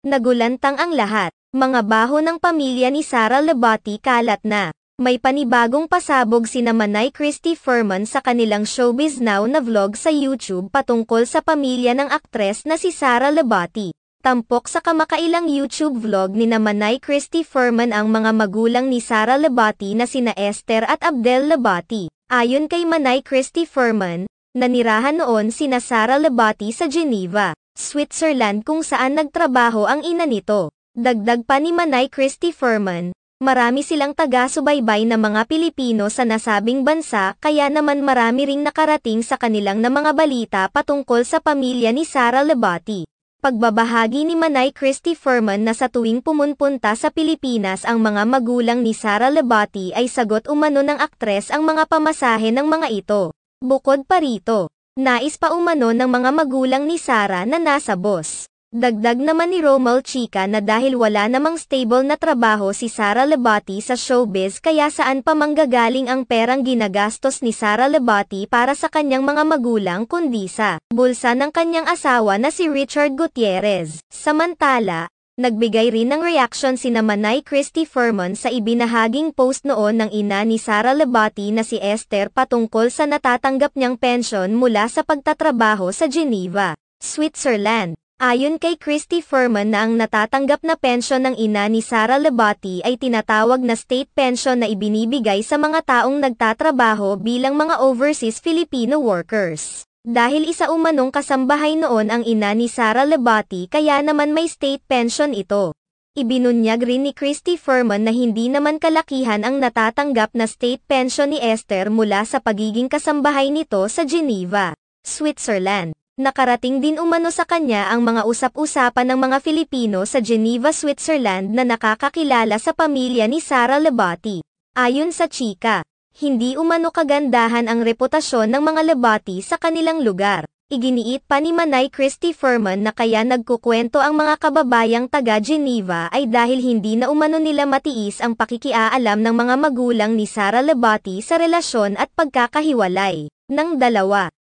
Nagulantang ang lahat. Mga baho ng pamilya ni Sara Lebati kalat na. May panibagong pasabog sina Manay Christy Furman sa kanilang Showbiz Now na vlog sa YouTube patungkol sa pamilya ng aktres na si Sara Lebati. Tampok sa kamakailang YouTube vlog ni Manay Christy Furman ang mga magulang ni Sara Lebati na sina Esther at Abdel Lebati. Ayon kay Manay Christy Furman, nanirahan noon sina Sara Lebati sa Geneva, Switzerland kung saan nagtrabaho ang ina nito. Dagdag pa ni Manay Christy Furman, marami silang taga-subaybay na mga Pilipino sa nasabing bansa kaya naman marami ring nakarating sa kanilang na mga balita patungkol sa pamilya ni Sara Lebati. Pagbabahagi ni Manay Christy Furman na sa tuwing pumunpunta sa Pilipinas ang mga magulang ni Sara Lebati ay sagot umano ng aktres ang mga pamasahe ng mga ito. Bukod pa rito, nais pa umano ng mga magulang ni Sara na nasa bus. Dagdag naman ni Romel Chica na dahil wala namang stable na trabaho si Sara Lebati sa showbiz kaya saan pa manggagaling ang perang ginagastos ni Sara Lebati para sa kanyang mga magulang kundi sa bulsa ng kanyang asawa na si Richard Gutierrez. Samantala, nagbigay rin ng reaksyon sina Manay Christy Furman sa ibinahaging post noon ng ina ni Sara Lebati na si Esther patungkol sa natatanggap niyang pensyon mula sa pagtatrabaho sa Geneva, Switzerland. Ayon kay Christy Furman na ang natatanggap na pensyon ng ina ni Sara Lebati ay tinatawag na state pension na ibinibigay sa mga taong nagtatrabaho bilang mga overseas Filipino workers. Dahil isa umanong kasambahay noon ang ina ni Sara Lebati kaya naman may state pension ito. Ibinunyag rin ni Christy Furman na hindi naman kalakihan ang natatanggap na state pension ni Esther mula sa pagiging kasambahay nito sa Geneva, Switzerland. Nakarating din umano sa kanya ang mga usap-usapan ng mga Filipino sa Geneva, Switzerland na nakakakilala sa pamilya ni Sara Lebati. Ayon sa chika, hindi umano kagandahan ang reputasyon ng mga Lebati sa kanilang lugar. Iginiit pa ni Manay Christy Furman na kaya nagkukwento ang mga kababayang taga Geneva ay dahil hindi na umano nila matiis ang pakikiaalam ng mga magulang ni Sara Lebati sa relasyon at pagkakahiwalay ng dalawa.